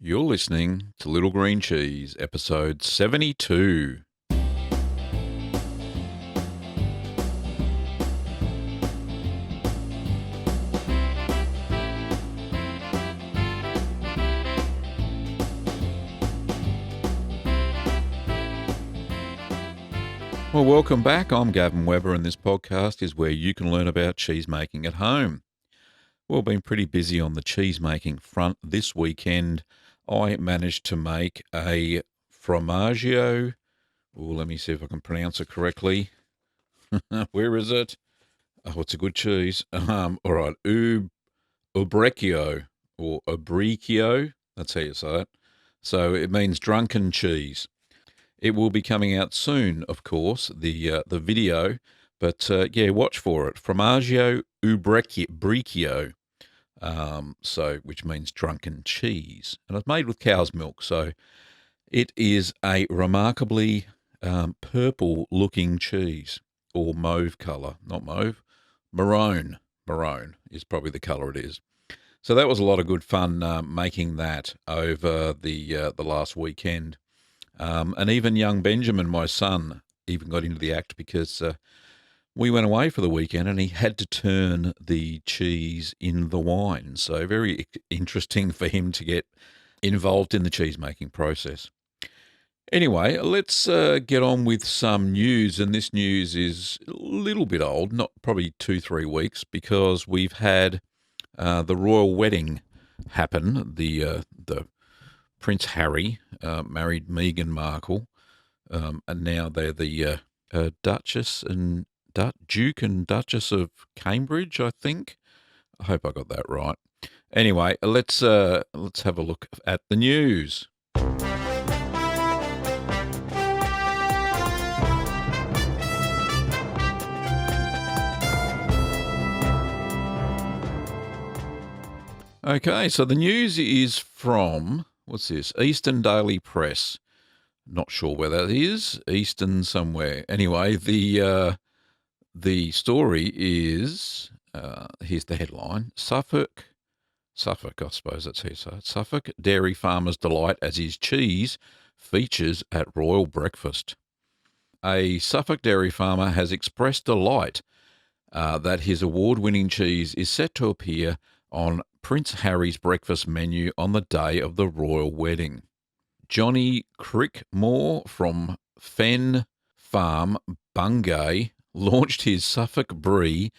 You're listening to Little Green Cheese, episode 72. Well, welcome back. I'm Gavin Weber, and this podcast is where you can learn about cheese making at home. Well, been pretty busy on the cheese making front this weekend. I managed to make a formaggio. Oh, let me see if I can pronounce it correctly. Where is it? Oh, it's a good cheese. All right, ubrecchio or obricchio. That's how you say it. So it means drunken cheese. It will be coming out soon, of course, the video. But yeah, watch for it. Formaggio ubrecchio. Which means drunken cheese, and it's made with cow's milk. So it is a remarkably purple-looking cheese, or mauve colour, not mauve, maroon. Maroon is probably the colour it is. So that was a lot of good fun making that over the last weekend, and even young Benjamin, my son, even got into the act because we went away for the weekend and he had to turn the cheese in the wine. So very interesting for him to get involved in the cheese making process. Anyway, let's get on with some news. And this news is a little bit old, not probably 2-3 weeks, because we've had the royal wedding happen. The Prince Harry married Meghan Markle, and now they're the Duchess and Duke and Duchess of Cambridge, I think. I hope I got that right. Anyway, let's have a look at the news. Okay, so the news is from, what's this? Eastern Daily Press. Not sure where that is. Eastern somewhere. Anyway, the story is, here's the headline, Suffolk, I suppose that's how you say it. Suffolk dairy farmers delight as his cheese features at royal breakfast. A Suffolk dairy farmer has expressed delight that his award-winning cheese is set to appear on Prince Harry's breakfast menu on the day of the royal wedding. Johnny Crickmore from Fen Farm, Bungay, launched his Suffolk Brie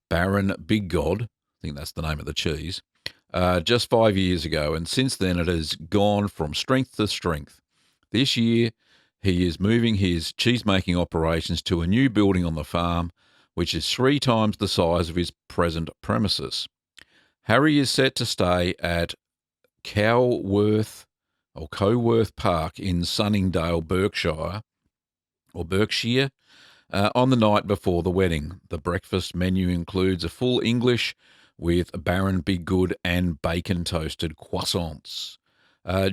Baron Big God, I think that's the name of the cheese, just 5 years ago, and since then it has gone from strength to strength. This year, he is moving his cheese-making operations to a new building on the farm, which is 3 times the size of his present premises. Harry is set to stay at Coworth Park in Sunningdale, Berkshire, on the night before the wedding. The breakfast menu includes a full English with Baron Big Good and bacon-toasted croissants.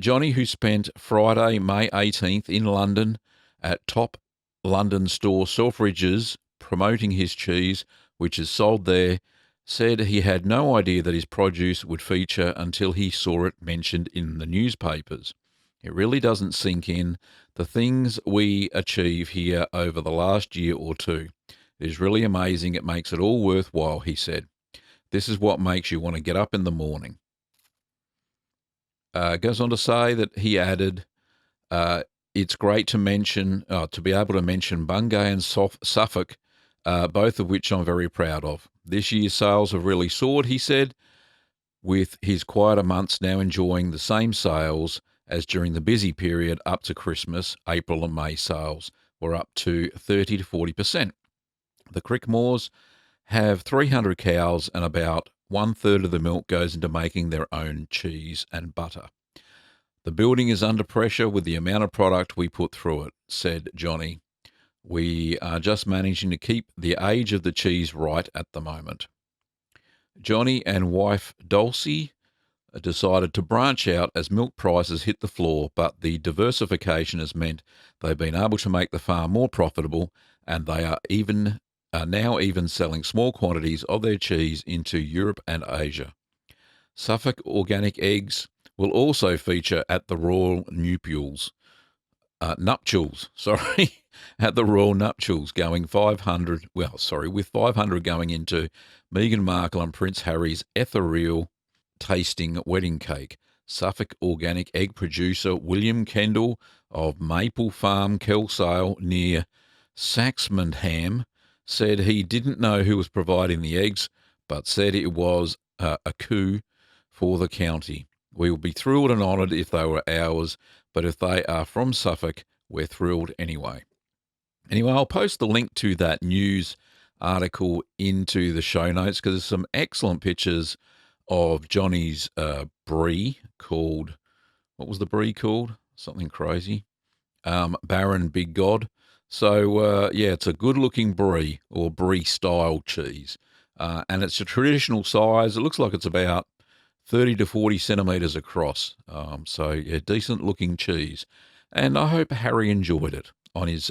Johnny, who spent Friday, May 18th in London at top London store Selfridges promoting his cheese, which is sold there, said he had no idea that his produce would feature until he saw it mentioned in the newspapers. It really doesn't sink in the things we achieve here over the last year or two. It is really amazing. It makes it all worthwhile, he said. This is what makes you want to get up in the morning. Goes on to say that he added, it's great to be able to mention Bungay and Suffolk, both of which I'm very proud of. This year's sales have really soared, he said, with his quieter months now enjoying the same sales as during the busy period up to Christmas. April and May sales were up to 30 to 40%. The Crickmores have 300 cows and about 1/3 of the milk goes into making their own cheese and butter. The building is under pressure with the amount of product we put through it, said Johnny. We are just managing to keep the age of the cheese right at the moment. Johnny and wife Dulcie decided to branch out as milk prices hit the floor, but the diversification has meant they've been able to make the farm more profitable, and they are now even selling small quantities of their cheese into Europe and Asia. Suffolk organic eggs will also feature at the Royal Nuptials, sorry, at the Royal Nuptials, going 500, with 500 going into Meghan Markle and Prince Harry's ethereal tasting wedding cake. Suffolk organic egg producer William Kendall of Maple Farm, Kelsale, near Saxmundham, said he didn't know who was providing the eggs, but said it was a coup for the county. We will be thrilled and honoured if they were ours, but if they are from Suffolk, we're thrilled anyway. Anyway, I'll post the link to that news article into the show notes because there's some excellent pictures of Johnny's brie called, what was the brie called? Something crazy. Baron Big God. So, it's a good-looking brie or brie-style cheese. And it's a traditional size. It looks like it's about 30 to 40 centimetres across. Decent-looking cheese. And I hope Harry enjoyed it on his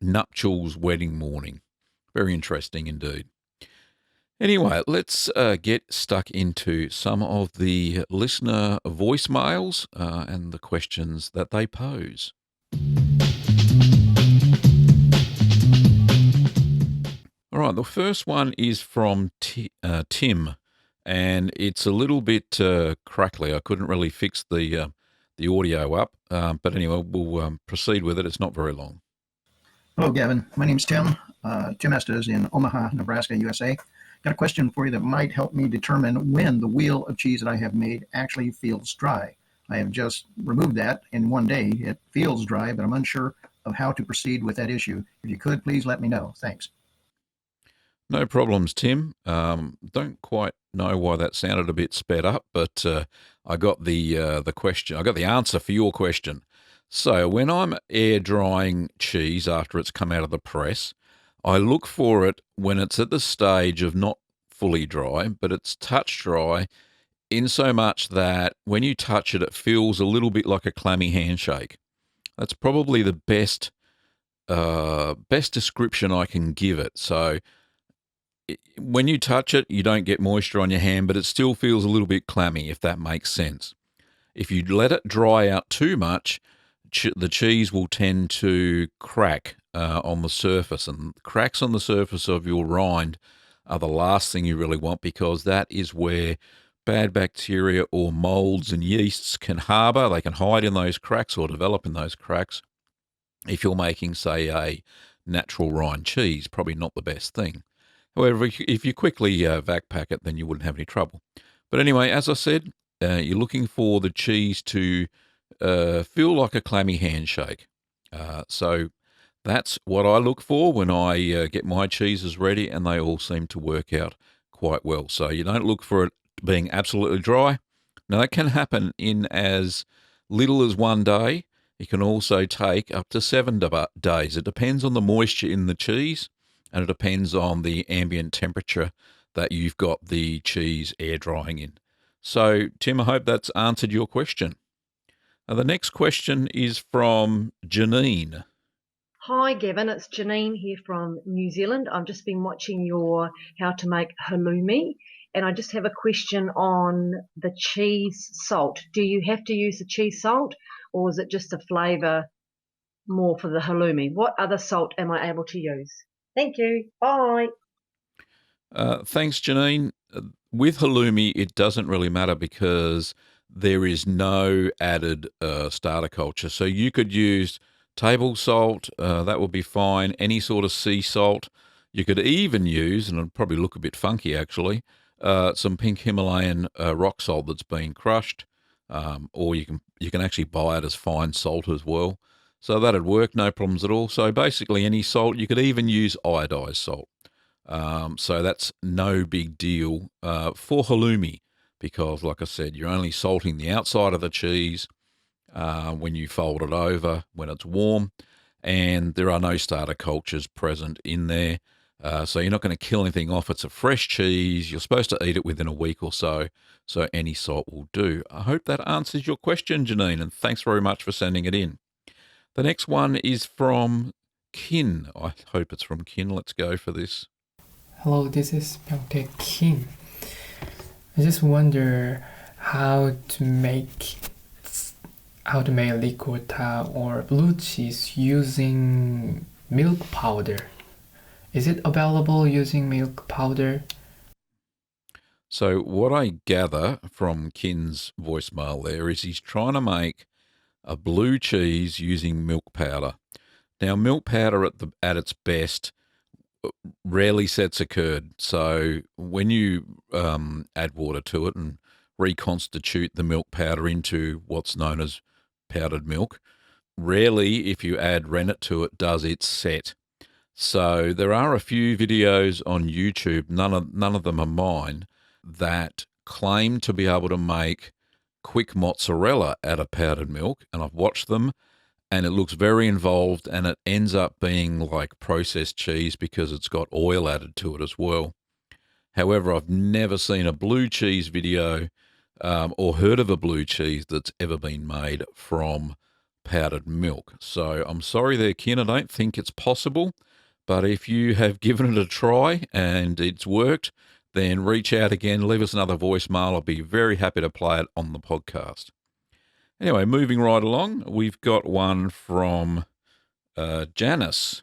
nuptials wedding morning. Very interesting indeed. Anyway, let's get stuck into some of the listener voicemails and the questions that they pose. All right, the first one is from Tim, and it's a little bit crackly. I couldn't really fix the audio up, but anyway, we'll proceed with it. It's not very long. Hello, Gavin. My name's Tim. Tim Estes in Omaha, Nebraska, USA. Got a question for you that might help me determine when the wheel of cheese that I have made actually feels dry. I have just removed that in one day. It feels dry, but I'm unsure of how to proceed with that issue. If you could, please let me know. Thanks. No problems, Tim. Don't quite know why that sounded a bit sped up, but I got the question. I got the answer for your question. So when I'm air drying cheese after it's come out of the press, I look for it when it's at the stage of not fully dry, but it's touch dry in so much that when you touch it, it feels a little bit like a clammy handshake. That's probably the best description I can give it. So when you touch it, you don't get moisture on your hand, but it still feels a little bit clammy, if that makes sense. If you let it dry out too much, the cheese will tend to crack on the surface, and cracks on the surface of your rind are the last thing you really want because that is where bad bacteria or molds and yeasts can harbour. They can hide in those cracks or develop in those cracks. If you're making, say, a natural rind cheese, probably not the best thing. However, if you quickly vac pack it, then you wouldn't have any trouble. But anyway, as I said, you're looking for the cheese to feel like a clammy handshake. So that's what I look for when I get my cheeses ready, and they all seem to work out quite well. So you don't look for it being absolutely dry. Now, that can happen in as little as one day. It can also take up to 7 days. It depends on the moisture in the cheese, and it depends on the ambient temperature that you've got the cheese air drying in. So, Tim, I hope that's answered your question. The next question is from Janine. Hi, Gavin. It's Janine here from New Zealand. I've just been watching your how to make halloumi, and I just have a question on the cheese salt. Do you have to use the cheese salt, or is it just a flavour more for the halloumi? What other salt am I able to use? Thank you. Bye. Thanks, Janine. With halloumi, it doesn't really matter because there is no added starter culture. So you could use table salt, that would be fine, any sort of sea salt. You could even use, and it'd probably look a bit funky actually, some pink Himalayan rock salt that's been crushed, or you can actually buy it as fine salt as well. So that'd work, no problems at all. So basically any salt, you could even use iodized salt. So that's no big deal for halloumi because, like I said, you're only salting the outside of the cheese when you fold it over, when it's warm, and there are no starter cultures present in there. So you're not going to kill anything off. It's a fresh cheese. You're supposed to eat it within a week or so, so any salt will do. I hope that answers your question, Janine, and thanks very much for sending it in. The next one is from Kin. I hope it's from Kin. Let's go for this. Hello, this is Pyeongtaek Kim. I just wonder how to make ricotta or blue cheese using milk powder. Is it available using milk powder? So what I gather from Kin's voicemail there is he's trying to make a blue cheese using milk powder. Now, milk powder at its best rarely sets a curd. So when you add water to it and reconstitute the milk powder into what's known as powdered milk, rarely, if you add rennet to it, does it set. So there are a few videos on YouTube, none of them are mine, that claim to be able to make quick mozzarella out of powdered milk, and I've watched them, and it looks very involved, and it ends up being like processed cheese because it's got oil added to it as well. However, I've never seen a blue cheese video or heard of a blue cheese that's ever been made from powdered milk. So I'm sorry there, Ken, I don't think it's possible, but if you have given it a try and it's worked, then reach out again, leave us another voicemail. I'll be very happy to play it on the podcast. Anyway, moving right along, we've got one from Janice.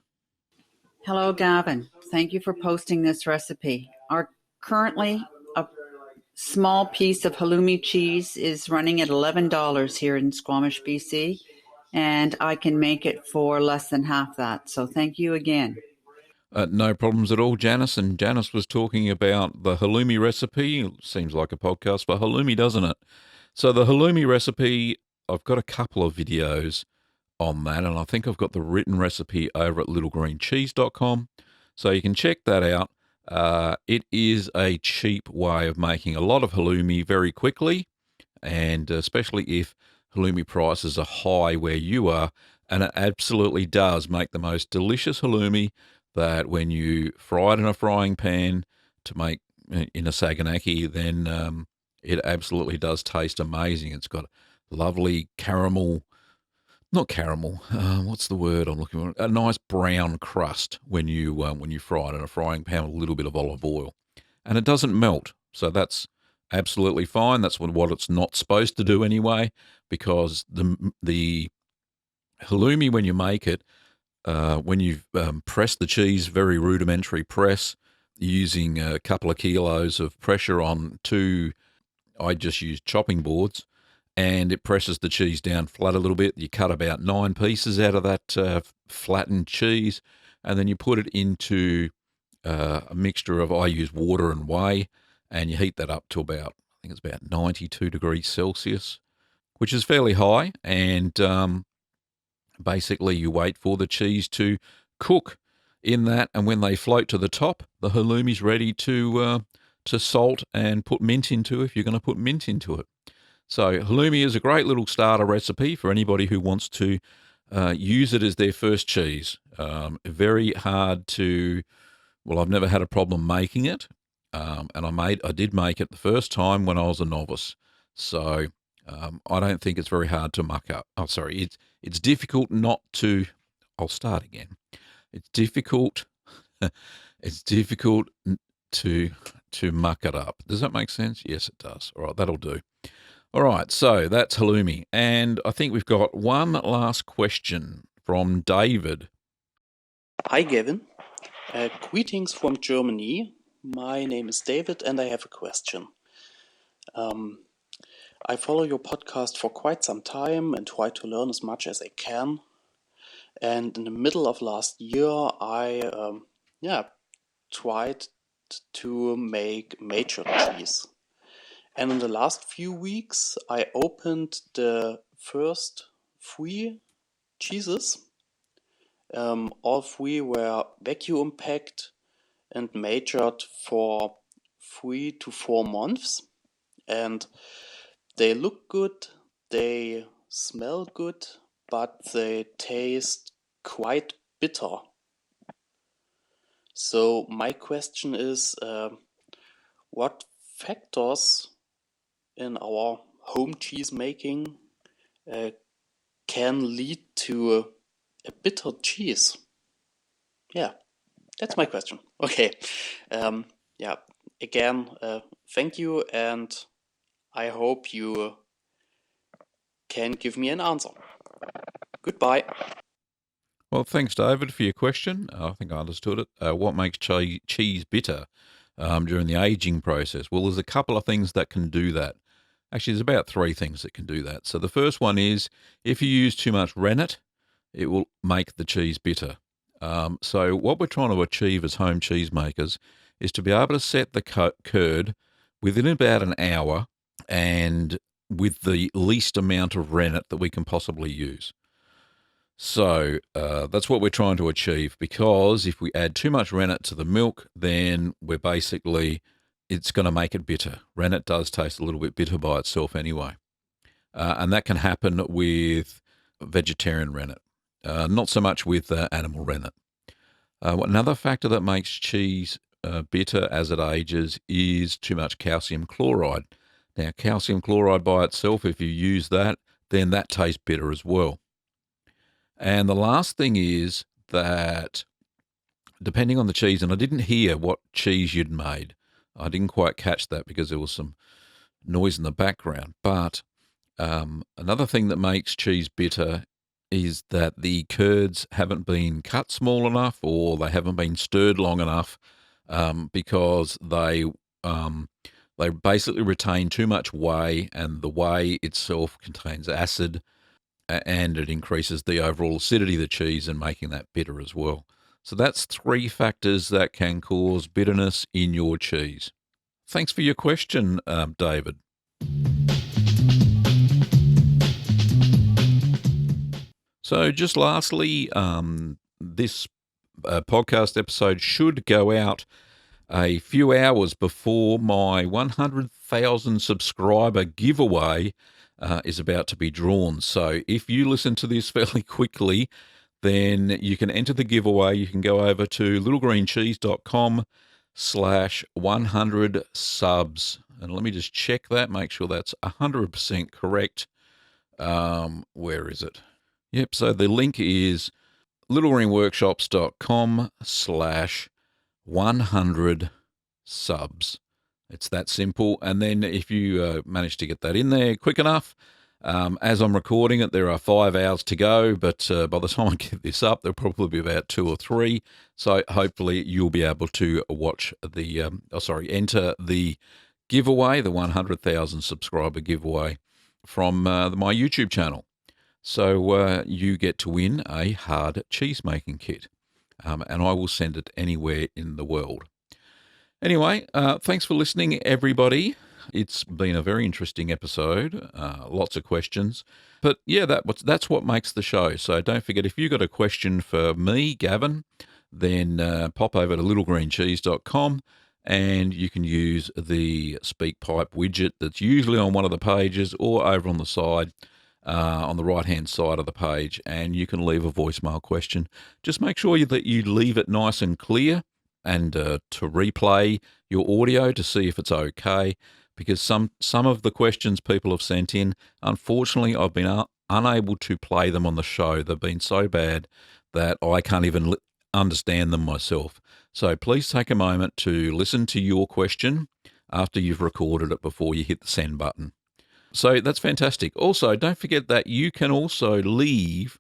Hello, Gavin. Thank you for posting this recipe. Currently, a small piece of halloumi cheese is running at $11 here in Squamish, BC, and I can make it for less than half that. So thank you again. No problems at all, Janice. And Janice was talking about the halloumi recipe. Seems like a podcast for halloumi, doesn't it? So the halloumi recipe, I've got a couple of videos on that, and I think I've got the written recipe over at littlegreencheese.com. So you can check that out. It is a cheap way of making a lot of halloumi very quickly, and especially if halloumi prices are high where you are, and it absolutely does make the most delicious halloumi that when you fry it in a frying pan to make in a saganaki, then it absolutely does taste amazing. It's got lovely caramel, not caramel, what's the word I'm looking for? A nice brown crust when you fry it in a frying pan with a little bit of olive oil. And it doesn't melt, so that's absolutely fine. That's what it's not supposed to do anyway, because the halloumi, when you make it, when you've pressed the cheese, very rudimentary press, using a couple of kilos of pressure on two, I just use chopping boards, and it presses the cheese down flat a little bit. You cut about 9 pieces out of that flattened cheese, and then you put it into a mixture of, I use water and whey, and you heat that up to about, I think it's about 92 degrees Celsius, which is fairly high, and basically you wait for the cheese to cook in that, and when they float to the top, the halloumi's ready to salt and put mint into if you're going to put mint into it. So halloumi is a great little starter recipe for anybody who wants to use it as their first cheese. Very hard to, well, I've never had a problem making it, and I did make it the first time when I was a novice. So I don't think it's very hard to muck up. Oh, sorry, it's difficult not to. I'll start again. It's difficult. It's difficult to muck it up. Does that make sense? Yes, it does. All right, that'll do. All right, so that's halloumi. And I think we've got one last question from David. Hi, Gavin. Greetings from Germany. My name is David, and I have a question. I follow your podcast for quite some time and try to learn as much as I can. And in the middle of last year, I tried to make mature cheese. And in the last few weeks, I opened the first 3 cheeses. All 3 were vacuum packed and matured for 3 to 4 months. And they look good, they smell good, but they taste quite bitter. So my question is, what factors in our home cheese making can lead to a bitter cheese? Yeah, that's my question. Okay. Again, thank you, and I hope you can give me an answer. Goodbye. Well, thanks, David, for your question. I think I understood it. What makes cheese bitter during the aging process? Well, there's a couple of things that can do that. Actually, there's about 3 things that can do that. So the first one is if you use too much rennet, it will make the cheese bitter. So what we're trying to achieve as home cheesemakers is to be able to set the curd within about an hour and with the least amount of rennet that we can possibly use. So that's what we're trying to achieve, because if we add too much rennet to the milk, then it's going to make it bitter. Rennet does taste a little bit bitter by itself anyway. And that can happen with vegetarian rennet, not so much with animal rennet. Another factor that makes cheese bitter as it ages is too much calcium chloride. Now, calcium chloride by itself, if you use that, then that tastes bitter as well. And the last thing is that depending on the cheese, and I didn't hear what cheese you'd made. I didn't quite catch that because there was some noise in the background. But another thing that makes cheese bitter is that the curds haven't been cut small enough, or they haven't been stirred long enough, because they basically retain too much whey, and the whey itself contains acid, and it increases the overall acidity of the cheese and making that bitter as well. So that's 3 factors that can cause bitterness in your cheese. Thanks for your question, David. So just lastly, this podcast episode should go out a few hours before my 100,000 subscriber giveaway is about to be drawn. So if you listen to this fairly quickly, then you can enter the giveaway. You can go over to littlegreencheese.com/100subs. And let me just check that, make sure that's 100% correct. Where is it? Yep, so the link is littlegreenworkshops.com/100subs. It's that simple. And then if you manage to get that in there quick enough, as I'm recording it, there are 5 hours to go, but by the time I get this up, there'll probably be about 2 or 3. So hopefully you'll be able to enter the giveaway, the 100,000 subscriber giveaway from my YouTube channel. So you get to win a hard cheese making kit, and I will send it anywhere in the world. Anyway, thanks for listening, everybody. It's been a very interesting episode, lots of questions. But yeah, that's what makes the show. So don't forget, if you've got a question for me, Gavin, then pop over to littlegreencheese.com and you can use the SpeakPipe widget that's usually on one of the pages or over on the side, on the right-hand side of the page, and you can leave a voicemail question. Just make sure that you leave it nice and clear, and to replay your audio to see if it's okay, because some of the questions people have sent in, unfortunately, I've been unable to play them on the show. They've been so bad that I can't even understand them myself. So please take a moment to listen to your question after you've recorded it before you hit the send button. So that's fantastic. Also, don't forget that you can also leave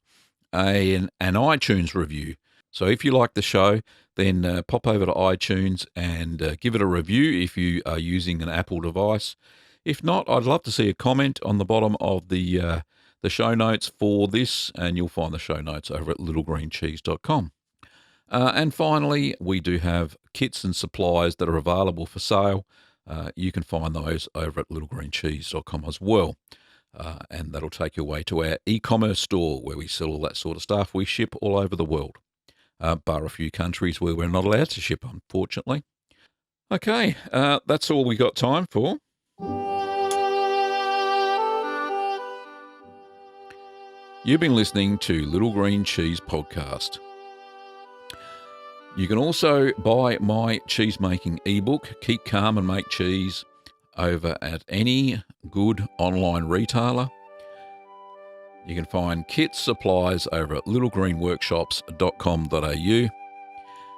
an iTunes review. So if you like the show, then pop over to iTunes and give it a review if you are using an Apple device. If not, I'd love to see a comment on the bottom of the show notes for this, and you'll find the show notes over at littlegreencheese.com. And finally, we do have kits and supplies that are available for sale. You can find those over at littlegreencheese.com as well. And that'll take you away to our e-commerce store where we sell all that sort of stuff. We ship all over the world, bar a few countries where we're not allowed to ship, unfortunately. Okay, that's all we got time for. You've been listening to Little Green Cheese Podcast. You can also buy my cheese-making ebook, Keep Calm and Make Cheese, over at any good online retailer. You can find kits, supplies over at littlegreenworkshops.com.au.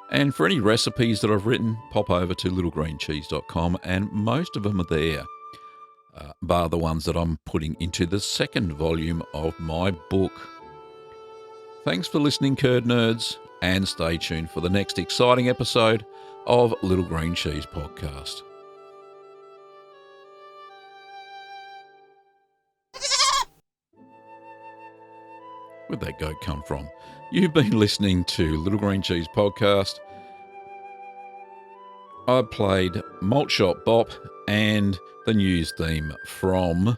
And for any recipes that I've written, pop over to littlegreencheese.com, and most of them are there. bar the ones that I'm putting into the second volume of my book. Thanks for listening, Curd Nerds, and stay tuned for the next exciting episode of Little Green Cheese Podcast. Where'd that goat come from? You've been listening to Little Green Cheese Podcast. I played Malt Shop Bop and the news theme from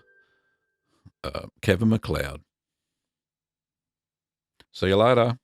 Kevin MacLeod. See you later.